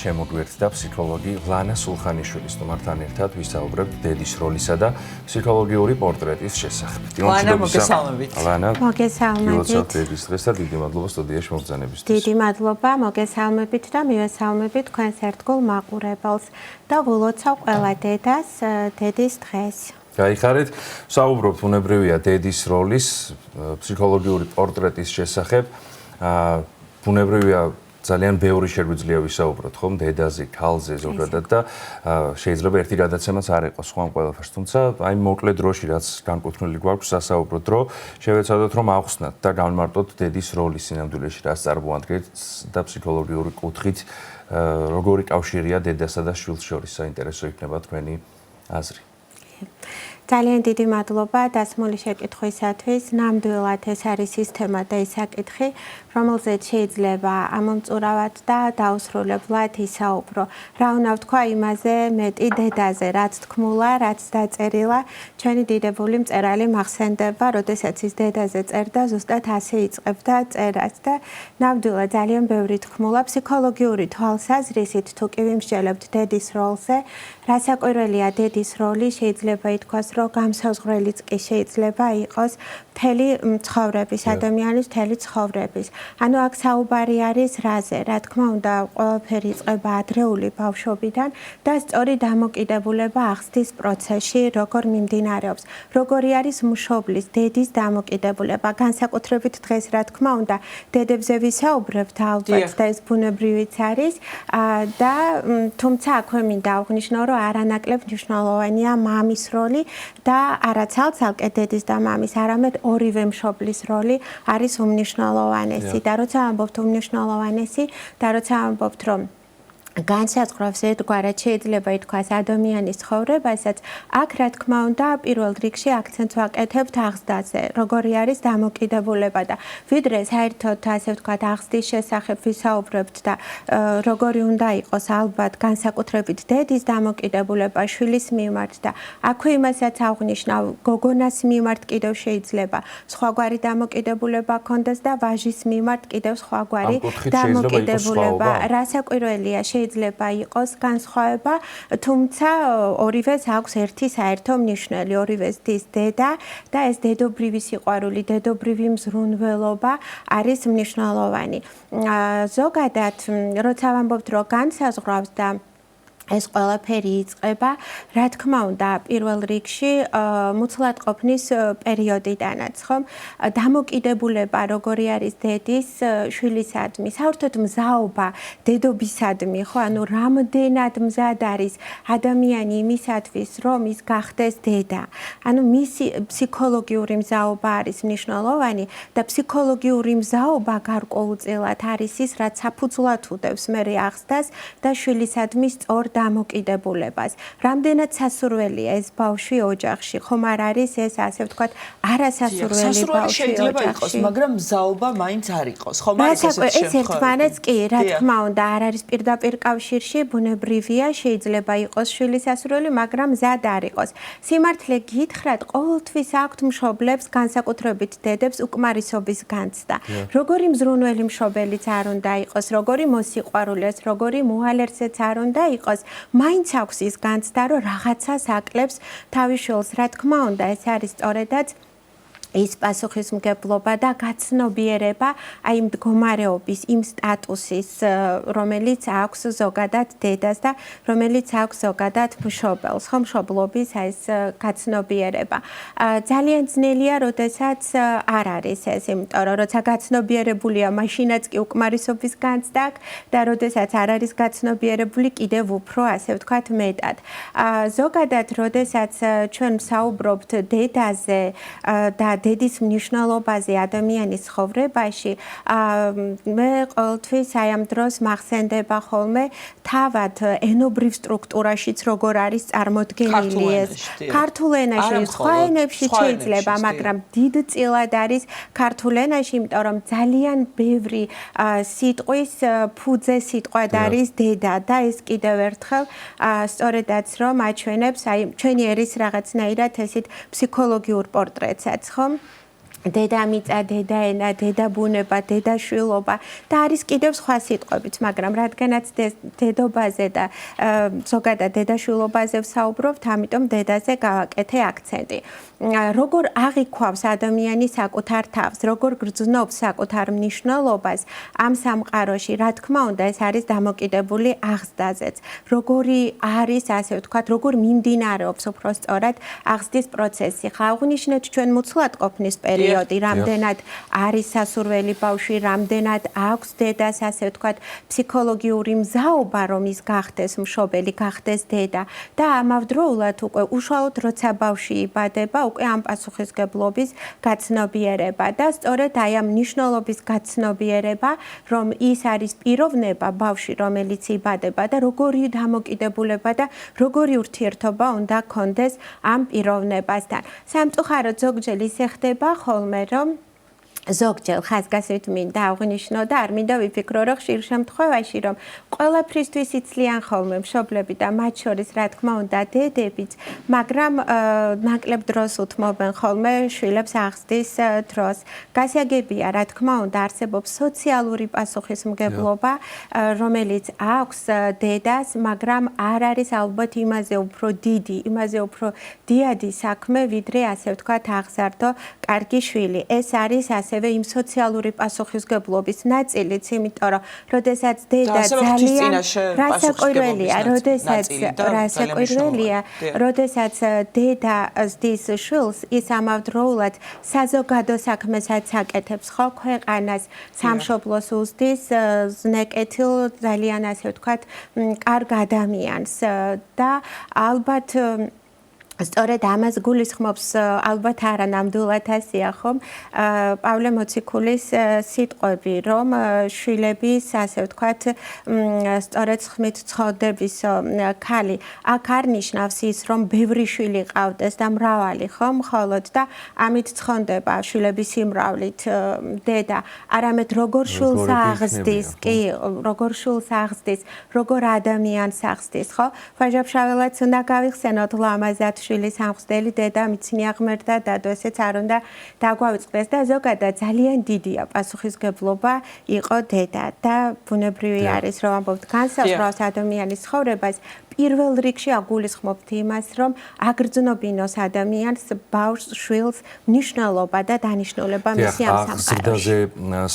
შემოგვიერთდა ფსიქოლოგი ლანა სულხანიშვილი. სტუმართან ერთად ვისაუბრებთ დედის როლისა და ფსიქოლოგიური პორტრეტის შესახებ. ლანა, მოგესალმებით. ლანა, მოგესალმებით. დედის დღეს და დიდი მადლობა სტუდიაში მოგზავნებისთვის. დიდი მადლობა, მოგესალმებით და მივესალმებით თქვენს ერთგულ მაყურებელს და ვილოცავ ყველა დედას დედის დღეს. გაიხარეთ, საუბრობთ ბუნებრივია დედის როლის ფსიქოლოგიური პორტრეტის შესახებ. ბუნებრივია ძალიან ბევრი შეგვიძლია ვისაუბროთ ხომ დედაზე, ქალზე ზოგადად და შეიძლება ერთი გადაცემაც არ იყოს ხო ამ ყველაფერს, თუმცა აი მოკლე დროში რაც განკუთვნილი გვაქვს სასაუბრო დრო, შევეცადოთ რომ ავხსნათ და განმარტოთ დედის როლის სინამდვილეში, რაც წარმოადგენს და ფსიქოლოგიური კუთხით როგორი კავშირია დედასა და შვილს შორის. საინტერესო იქნება თქვენი აზრი. ძალიან დიდი მადლობა დასმული შეკითხვისათვის. ნამდვილად ეს არის ის თემა და ის საკითხი, რომელზეც შეიძლება ამომწურავად და დაუსრულებლად ისაუბრო. რა უნდა ვთქვა იმაზე მეტი დედაზე, რაც თქმულა, რაც დაწერილა. ჩვენი დიდებული მწერალი მახსენდება, როდესაც ის დედაზე წერდა, ზუსტად ასე იწყებდა წერას და ნამდვილად ძალიან ბევრი თქმულა ფსიქოლოგიური თვალსაზრისით, თუ კი ვიმსჯელებთ დედის როლზე, რასაკვირველია დედის როლი შეიძლება ითქვას, რომ გამსაზღვრელიც კი შეიძლება იყოს მთელი ცხოვრების, ადამიანის მთელი ცხოვრების. ანუ აქ საუბარი არის რაზე? რა თქმა უნდა, ყველაფერი იწყება ადრეული ბავშვობიდან და სწორი დამოკიდებულება ახსნის პროცესში როგორ მიმდინარეობს. როგორი არის მშობლის, დედის დამოკიდებულება. განსაკუთრებით დღეს რა თქმა უნდა, დედებზე ვისაუბრებთ ალბათ და ეს ბუნებრივიც არის და თუმცა აქვე მინდა აღვნიშნო, რომ არანაკლებ მნიშვნელოვანია მამის როლი და არა ცალ-ცალკე დედის და მამის, არამედ ორივე მშობლის როლი არის უმნიშვნელოვანესი. და როცა ამბობთ უმნიშვნელოვანესი და როცა ამბობთ რომ განსაზღვრავს ერთგვარად შეიძლება ითქვას ადამიანის ცხოვრებასაც, აქ რა თქმა უნდა პირველ რიგში აქცენტს ვაკეთებთ აღზრდაზე, როგორი არის დამოკიდებულება და ვიდრე საერთოდ ასე ვთქვათ აღზრდის შესახებ ვისაუბრებთ და როგორი უნდა იყოს ალბათ განსაკუთრებით დედის დამოკიდებულება შვილის მიმართ და აქვე იმასაც აღვნიშნავ, გოგონას მიმართ კიდევ შეიძლება სხვაგვარი დამოკიდებულება ჰქონდეს და ვაჟის მიმართ კიდევ სხვაგვარი დამოკიდებულება. რასაკვირველია შეიძლება იყოს განსხვავება, თუმცა ორივეს აქვს ერთი საერთო მნიშვნელი, ორივეს დის დედა და ეს დედობრივი სიყვარული, დედობრივი მზრუნველობა არის მნიშვნელოვანი. ზოგადად, როცა ვამბობთ, რომ განსაზღვრავს და ეს ყველაფერი იწყება, რა თქმა უნდა, პირველ რიგში მუცლად ყოფნის პერიოდიდანაც, ხომ? დამოკიდებულება როგორი არის დედის შვილისადმი, საერთოდ მზაობა დედობისადმი, ხო? ანუ რამდენად მზად არის ადამიანი იმისათვის, რომ ის გახდეს დედა. ანუ მისი ფსიქოლოგიური მზაობა არის მნიშვნელოვანი და ფსიქოლოგიური მზაობა გარკვეულწილად არის ის, რაც საფუძვლად უდევს მერე აღზრდას და შვილისადმი სწორ დამოკიდებულებას. რამდენად სასურველია ეს ბავშვი ოჯახში, ხომ არ არის ეს ასე ვთქვათ, არასასურველი ბავშვი შეიძლება იყოს, მაგრამ მზაობა მაინც არ იყოს, ხომ არის ეს ეს ერთმანეთს კი, რა თქმა უნდა, არ არის პირდაპირ კავშირში, ბუნებრივია, შეიძლება იყოს შვილის სასურველი, მაგრამ მზად არ იყოს. სიმართლე გითხრათ, ყოველთვის აქვთ მშობლებს, განსაკუთრებით დედებს უკმარისობის განცდა. როგორი მზრუნველი მშობელიც არ უნდა იყოს, როგორი მოსიყვარულეც, როგორი მოალერსეც არ უნდა იყოს, მაინც აქვს ის განცდა, რომ რაღაცას აკლებს თავის შვილს. რა თქმა უნდა, ეს არის სწორედაც ის პასუხისმგებლობა და გაცნობიერება აი მდგომარეობის, იმ სტატუსის, რომელიც აქვს ზოგადად დედას და რომელიც აქვს ზოგადად მშობელს, ხო, მშობლობის ეს გაცნობიერება. ძალიან ძნელია, როდესაც არ არის ეს, იმიტომ რომ როცა გაცნობიერებულია, მაშინაც კი უკმარისობის განცდა აქვს და როდესაც არ არის გაცნობიერებული, კიდევ უფრო, ასე ვთქვათ, მეტად. ზოგადად, როდესაც ჩვენ ვსაუბრობთ დედაზე და დედის მნიშვნელობაზე ადამიანის ცხოვრებაში, მე ყოველთვის აი ამ დროს მახსენდება ხოლმე თავად ენობრივ სტრუქტურაშიც როგორ არის წარმოდგენილი ეს. ქართულ ენაში, სხვა ენებში შეიძლება, მაგრამ დიდწილად არის ქართულ ენაში, იმიტომ რომ ძალიან ბევრი სიტყვის ფუძე სიტყვად არის დედა და ეს კიდევ ერთხელ სწორედაც რომ აჩვენებს აი ჩვენი ერის რაღაცნაირად ესეთ ფსიქოლოგიურ პორტრეტსაც, ხომ? დედამიწა, დედაენა, დედაბუნება, დედაშვილობა და არის კიდევ სხვა სიტყვებიც, მაგრამ რადგანაც დედობაზე და ზოგადად დედაშვილობაზე ვსაუბრობთ, ამიტომ დედაზე გავაკეთე აქცენტი. როგორ აღიქვავს ადამიანი საკუთარ თავს, როგორ გრძნობს საკუთარ მნიშვნელობას ამ სამყაროში, რა თქმა უნდა, ეს არის დამოკიდებული აღზრდაზეც. როგორი არის, ასე ვთქვათ, როგორ მიმდინარეობს უბრალოდ აღზრდის პროცესი. ხა აღნიშნეთ ჩვენ მუცლად ყოფნის პერიოდი, რამდენად არის სასურველი ბავშვი, რამდენად აქვს დედას, ასე ვთქვათ, ფსიქოლოგიური მზაობა, რომ ის გახდეს მშობელი, გახდეს დედა და ამავდროულად უკვე უშუალოდ როცა ბავშვი იბადება, უკვე ამ პასუხისგებლობის გაცნობიერება და სწორედ აი ამ მნიშვნელობის გაცნობიერება, რომ ის არის პიროვნება ბავშვი, რომელიც იბადება და როგორი დამოკიდებულება და როგორი ურთიერთობა უნდა ჰქონდეს ამ პიროვნებასთან. სამწუხაროდ ზოგჯერ ისე ხდება ხოლმე, რომ ზოგჯერ ხაზგასმით მინდა აღვნიშნო და არ მინდა ვიფიქრო, რომ ხშირ შემთხვევაში, რომ ყველაფრისთვის იცლიან ხოლმე მშობლები და მათ შორის, რა თქმა უნდა, დედებიც, მაგრამ ნაკლებ დროს უთმობენ ხოლმე შვილებს აღზრდის დროს. გასაგებია, რა თქმა უნდა, არსებობს სოციალური პასუხისმგებლობა, რომელიც აქვს დედას, მაგრამ არ არის ალბათ იმაზე უფრო დიდი, იმაზე უფრო დიადი საქმე, ვიდრე ასე ვთქვათ, აღზარდო კარგი შვილი. ეს არის ასევე იმ სოციალური პასუხისგებლობის ნაწილიც, იმიტომ რომ როდესაც დედა ძალიან რასაკვირველია, როდესაც დედა ზრდის შვილს, ის ამავდროულად საზოგადო საქმესაც აკეთებს, ხო, ქვეყანას, სამშობლოს უზრდის ზნეკეთილ ძალიან ასე ვთქვათ, კარგ ადამიანს და ალბათ სწორედ ამას გულისხმობს ალბათ არა ნამდვილად ასეა ხომ პავლე მოციქულის სიტყვები რომ შვილების ასე ვთქვათ სწორედ ხმით ცხოვრების ქალი აქ არ ნიშნავს ის რომ ბევრი შვილი ყავდეს და მრავალი ხომ მხოლოდ და ამით ცხონდება შვილების სიმრავლით დედა არამედ როგორ შვილს აღზრდის კი როგორ შვილს აღზრდის როგორ ადამიანს აღზრდის ხო ვაჟაფშაველაც უნდა გავიხსენოთ ლამაზად შვილის ამხსნელი დედა მიცნია ღმერთდა დადო ესეც არ უნდა დაგვავიწყდეს და ზოგადად ძალიან დიდია პასუხისგებლობა იყო დედა და ბუნებრივი არის რომ ამბობთ განსაზღვრავს ადამიანის ცხოვრებას პირველ რიგში აგულისხმობთ იმას რომ აგრძნობინოს ადამიანს ბავშვს შვილს მნიშვნელობა და დანიშნულება მისი ამ სამყაროში ზრდაზე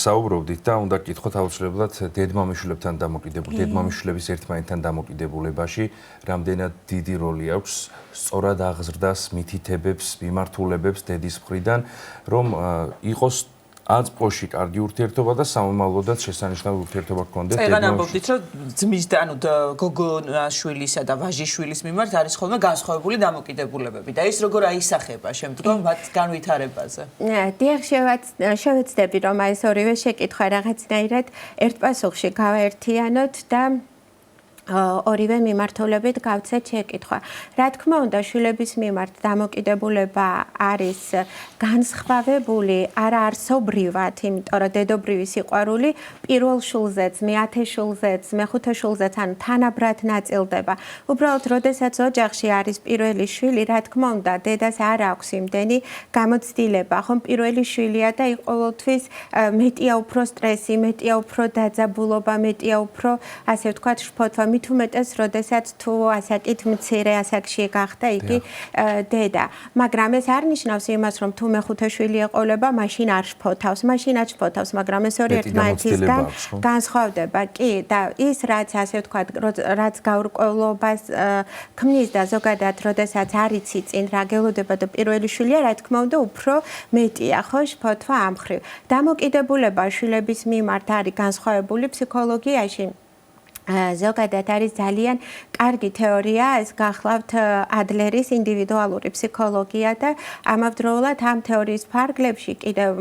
საუბრობდით და უნდა გითხოთ აუცილებლად დედმამიშვილებთან დამოკიდებული დედმამიშვილების ერთმანეთთან დამოკიდებულებაში რამდენად დიდი როლი აქვს სწორად აღზრდას მითითებებს მიმართულებებს დედის მხრიდან რომ იყოს აწმყოში კარგი ურთიერთობა და სამომავლოდაც შესანიშნავი ურთიერთობა გქონდეს დედმამიშვილთან. ეგ ამბობდით რომ ძმის და ანუ გოგონაშვილისა და ვაჟიშვილის მიმართ არის ხოლმე განსხვავებული დამოკიდებულებები და ის როგორ აისახება შემდგომ მათ განვითარებაზე. დიახ, შევეცდები რომ ეს ორივე შეკითხვა რაღაცნაირად ერთ პასუხში გავაერთიანოთ და ორივე მიმართულებით გავცეთ შეკითხვა. რა თქმა უნდა, შვილების მიმართ დამოკიდებულება არის განსხვავებული არაარსობრივად, იმიტომ რომ დედობრივი სიყვარული პირველ შვილზეც, მეათე შვილზეც, მეხუთე შვილზეც, ანუ თანაბრად ნაწილდება. უბრალოდ, როდესაც ოჯახში არის პირველი შვილი, რა თქმა უნდა, დედას არ აქვს იმდენი გამოცდილება, ხომ პირველი შვილია და ყოველთვის მეტია უფრო სტრესი, მეტია უფრო დაძაბულობა, მეტია უფრო, ასე ვთქვათ, შფოთვა მით უმეტეს, როდესაც თუ ასაკით მცირე ასაკში გახდა იგი დედა. მაგრამ ეს არ ნიშნავს იმას, რომ თუ მეხუთე შვილი ეყოლება, მაშინ არ შფოთავს, მაშინაც შფოთავს, მაგრამ ეს ორი ერთმანეთისგან განსხვავდება. კი, და ის რაც ასე ვთქვათ, რაც გაურკვევლობას ქმნის და ზოგადად, როდესაც არ იცი წინ რა გელოდება და პირველი შვილია, რა თქმა უნდა, უფრო მეტია, ხო, შფოთვა ამ მხრივ. დამოკიდებულება შვილების მიმართ არის განსხვავებული ფსიქოლოგიაში. ზოგადად არის ძალიან კარგი თეორია, ეს გახლავთ ადლერის ინდივიდუალური ფსიქოლოგია და ამავდროულად ამ თეორიის ფარგლებში კიდევ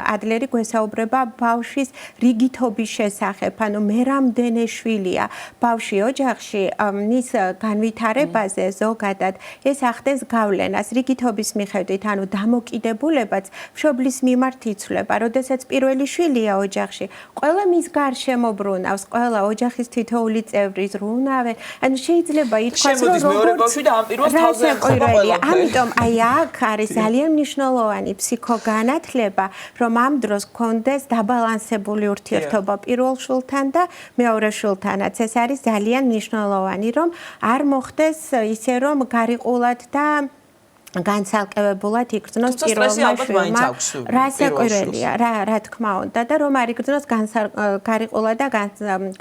ადლერი გვესაუბრება ბავშვის რიგითობის შესახებ, ანუ მე რამდენი შვილია ბავშვი ოჯახში, მის განვითარებაზე ზოგადად ეს ახდენს გავლენას რიგითობის მიხედვით, ანუ დამოკიდებულებაც მშობლის მიმართ იცვლება, როდესაც პირველი შვილია ოჯახში, ყველა მის გარშემო ბრუნავს, ყველა ოჯახის თითოეული წევრი ზრუნავენ. ანუ შეიძლება ითქვას, რომ მეორე ბავშვი და ამ პირველს თავზე ეხება ყველაფერი. ამიტომ აი აქ არის ძალიან მნიშვნელოვანი ფსიქოგანათლება, რომ ამ დროს გქონდეს დაბალანსებული ურთიერთობა პირველ შვილთან და მეორე შვილთანაც. ეს არის ძალიან მნიშვნელოვანი, რომ არ მოხდეს ისე, რომ გარიყულად და განცალკევებულად იგრძნოს პირველმა შვილმა. რასაკვირველია, რა თქმა უნდა და რომ არ იგრძნოს გარიყულად და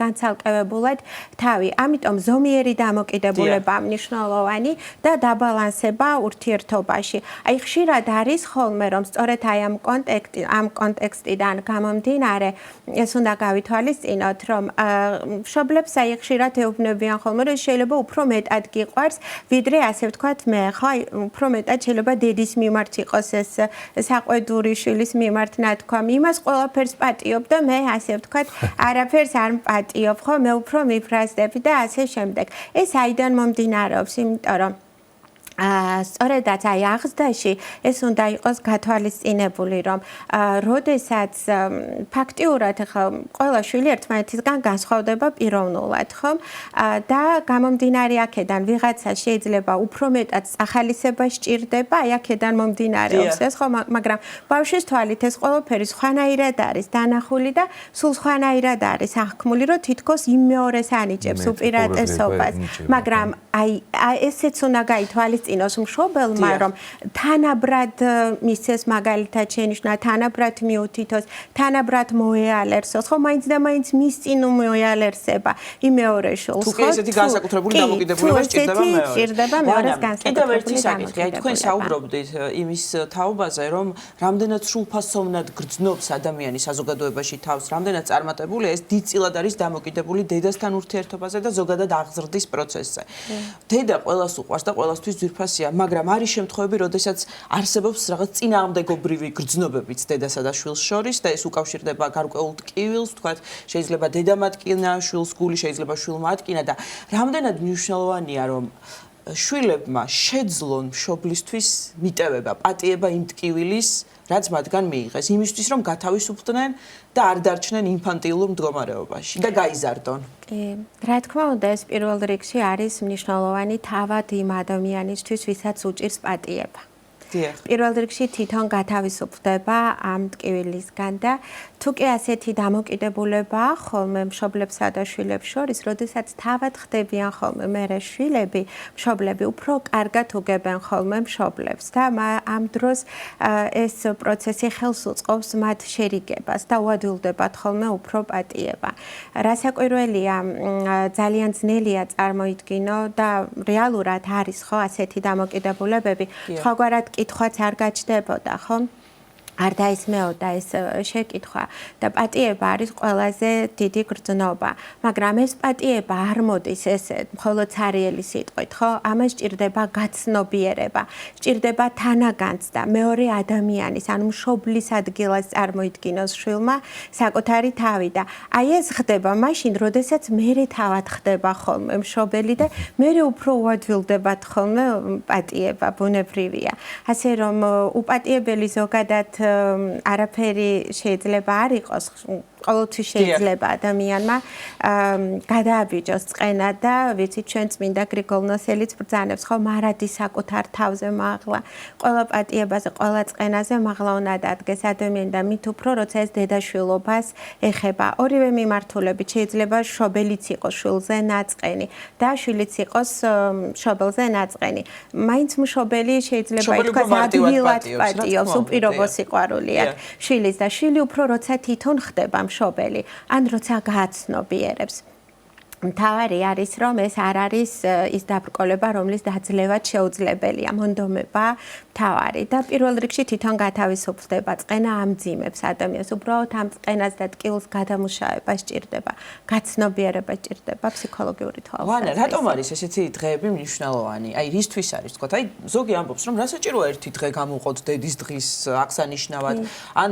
განცალკევებულად თავი. ამიტომ ზომიერი დამოკიდებულება მნიშვნელოვანი და დაბალანსება ურთიერთობაში. აი ხშირად არის ხოლმე რომ სწორედ აი ამ კონტექსტიდან გამომდინარე ეს უნდა გავითვალისწინოთ, რომ მშობლებს აი ხშირად ეუბნებიან ხოლმე რომ შეიძლება უფრო მეტად გიყვარს, ვიდრე ასე ვთქვათ მე, ხო? აი უფრო მეტად შეიძლება დედის მიმართ იყოს ეს საყვედური შვილის მიმართ ნათქვამი. იმას ყველაფერს პატიობ და მე ასე ვთქვათ, არაფერს არ მპატიობ, ხო? მე უფრო მიფრაზდები და ასე შემდეგ. ეს აიდან მომდინარეობს, იმიტომ რომ სწორედაც აი აღზრდაში ეს უნდა იყოს გათვალისწინებული, რომ როდესაც ფაქტიურად ხა ყველა შვილი ერთმანეთისგან განსხვავდება პიროვნულად, ხო? და გამომდინარე აქედან ვიღაცა შეიძლება უფრო მეტად სახალისება სჭირდება, აი აქედან მომდინარეობს ეს, ხო? მაგრამ ბავშვის თვალით ეს ყველაფერი სხვანაირად არის დანახული და სულ სხვანაირად არის აღქმული, რომ თითქოს იმ მეორეს ანიჭებს უპირატესობას. მაგრამ აი ესეც უნდა გაითვალისწინოს მშობელმა, რომ თანაბრად მისცეს მაგალითად შენიშნა, თანაბრად მიუთითოს, თანაბრად მოეალერსოს, ხო, მაინც და მაინც მის წინ მოეალერსება იმ მეორე შვილს, ხო? თუ ესეთი განსაკუთრებული დამოკიდებულება სჭირდება მეორეს განსაკუთრებული კიდევ ერთი საკითხი, აი თქვენ საუბრობდით იმის თაობაზე, რომ რამდენად სრულფასოვნად გრძნობს ადამიანი საზოგადოებაში თავს, რამდენად წარმატებულია ეს დიდწილად არის დამოკიდებული დედასთან ურთიერთობაზე და ზოგადად აღზრდის პროცესზე. დედა ყველას უყვარს და ყველასთვის ძვირფასია, მაგრამ არის შემთხვევები, როდესაც არსებობს რაღაც წინააღმდეგობრივი გრძნობებიც დედასა და შვილს შორის და ეს უკავშირდება გარკვეულ ტკივილს, ვთქვათ, შეიძლება დედამ ატკინა შვილს გული, შეიძლება შვილმა ატკინა და რამდენად მნიშვნელოვანია, რომ შვილებმა შეძლონ მშობლისთვის მიტევება, პატიება იმ ტკივილის, რაც მათგან მიიღეს, იმისთვის, რომ გათავისუფლდნენ და არ დარჩნენ ინფანტილურ მდგომარეობაში და გაიზარდონ. რა თქმა უნდა, ეს პირველ რიგში არის მნიშვნელოვანი თავად იმ ადამიანისთვის, ვისაც უჭირს პატიება. პირველ რიგში თვითონ გათავისუფლდება ამ ტკივილისგან და თუ კი ასეთი დამოკიდებულება ხოლმე მშობლებსა და შვილებს შორის, როდესაც თავად ხდებიან ხოლმე მერე შვილები, მშობლები უფრო კარგად უგებენ ხოლმე მშობლებს და ამ დროს ეს პროცესი ხელს უწყობს მათ შერიგებას და უადვილდებათ ხოლმე უფრო პატიება. რასაკვირველია, ძალიან ძნელია წარმოიდგინო და რეალურად არის ხო ასეთი დამოკიდებულებები. სხვაგვარად კითხვაც არ გაჩნდებოდა, ხო? არ დაისმეოდა ეს შეკითხვა და პატიება არის ყველაზე დიდი გრძნობა, მაგრამ ეს პატიება არ მოდის ესე მხოლოდ ცარიელი სიტყვით, ხო? ამას სჭირდება გაცნობიერება, სჭირდება თანაგანცდა, მეორე ადამიანის, ანუ მშობლის ადგილას წარმოიდგინოს შვილმა საკუთარი თავი და აი ეს ხდება მაშინ, როდესაც მერე თავად ხდება ხოლმე მშობელი და მერე უფრო უადვილდებათ ხოლმე პატიება, ბუნებრივია. ასე რომ უპატიებელი ზოგადად არაფერი შეიძლება არ იყოს, ყოველთვის შეიძლება ადამიანმა გადააბიჯოს წყენა და ვიცით ჩვენ წმინდა გრიგოლ ნოსელიც ბრძანებს, ხო, მარადი საკუთარ თავზე მაღლა, ყველა პატიებაზე, ყველა წყენაზე მაღლა უნდა დადგეს ადამიანი და მით უფრო როცა ეს დედაშვილობას ეხება. ორივე მიმართულებით შეიძლება შობელიც იყოს შვილზე ნაწყენი და შვილიც იყოს შობელზე ნაწყენი. მაინც მშობელი შეიძლება ითქვას ადვილად პატიობს, უპირობო სიყვარული აქვს შვილის და შვილი უფრო როცა თვითონ ხდება მშობელი, ან როცა გააცნობიერებს. მთავარი არის, რომ ეს არ არის ის დაბრკოლება, რომლის დაძლევა შეუძლებელია, მონდომება მთავარი და პირველ რიგში თვითონ გათავისუფლდება, წყენა ამძიმებს ადამიანს, უბრალოდ ამ წყენას და ტკივილს გადამუშავება სჭირდება, გაცნობიერება სჭირდება ფსიქოლოგიური თვალსაზრისით. ვანა, რატომ არის ესეთი დღეები მნიშვნელოვანი? აი, რისთვის არის, თქო, აი, ზოგი ამბობს, რომ რა საჭიროა ერთი დღე გამოვყოთ დედის დღის აღსანიშნავად, ან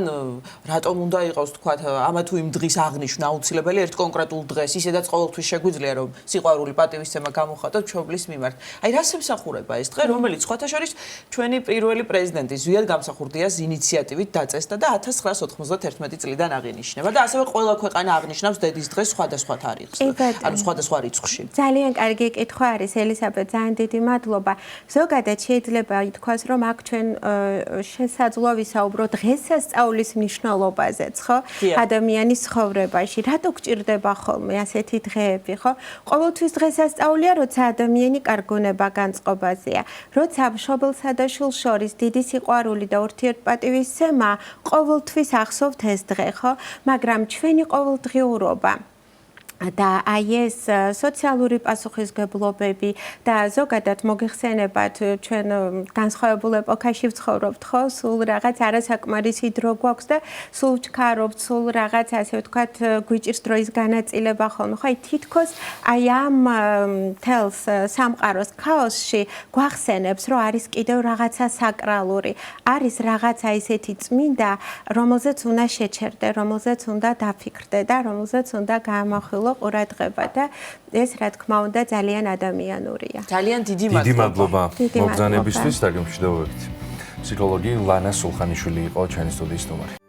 რატომ უნდა იყოს, თქო, ამა თუ იმ დღის აღნიშვნა აუცილებელი ერთ კონკრეტულ დღეს, ისედაც ყოველთვის შეგვიძლია რომ სიყვარული პატივისცემა გამოხატოთ ჩვეულის მიმართ. აი რას ემსახურება ეს დღე, რომელიც სხვათა შორის ჩვენი პირველი პრეზიდენტი ზვიად გამსახურდიას ინიციატივით დაწესდა და 1991 წლიდან აღინიშნება და ასევე ყველა ქვეყანა აღნიშნავს დედის დღეს სხვადასხვა თარიღს. ანუ სხვადასხვა რიცხვში. ძალიან კარგი კითხვა არის ელისაბედ, ძალიან დიდი მადლობა. ზოგადად შეიძლება ითქვას, რომ აქ ჩვენ შესაძლოა ვისაუბროთ დღესასწაულის მნიშვნელობაზეც, ხო? ადამიანის ცხოვრებაში. რატო გჭირდება ხოლმე ასეთი დღეები, ხო? ყოველთვის დღესასწაულია, როცა ადამიანი კარგუნება განწყობაზეა. როცა მშობელსა და შვილს შორის დიდი სიყვარული და ურთიერთპატივისცემა, ყოველთვის ახსოვთ ეს დღე, ხო? მაგრამ ჩვენი ყოველდღიურობა და აი ეს სოციალური პასუხისგებლობები და ზოგადად მოგეხსენებათ ჩვენ განსხვავებულ ეპოქაში ვცხოვრობთ ხო სულ რაღაც არასაკმარისი დრო გვაქვს და სულ ვჩქარობთ სულ რაღაც ასე ვთქვათ გვიჭირს დროის განაწილება ხოლმე ხო აი თითქოს აი ამ თელს სამყაროს ქაოსში გვახსენებს რომ არის კიდევ რაღაცა საკრალური არის რაღაცა ისეთი წმინდა რომელზეც უნდა შეჩერდე რომელზეც უნდა დაფიქრდე და რომელზეც უნდა გაამახვილო ყურადღება და ეს რა თქმა უნდა ძალიან ადამიანურია. ძალიან დიდი მადლობა მოგზაურობისთვის და გემშვიდობებით. ფსიქოლოგი ლანა სულხანიშვილი იყო ჩვენი სტუდიის სტუმარი.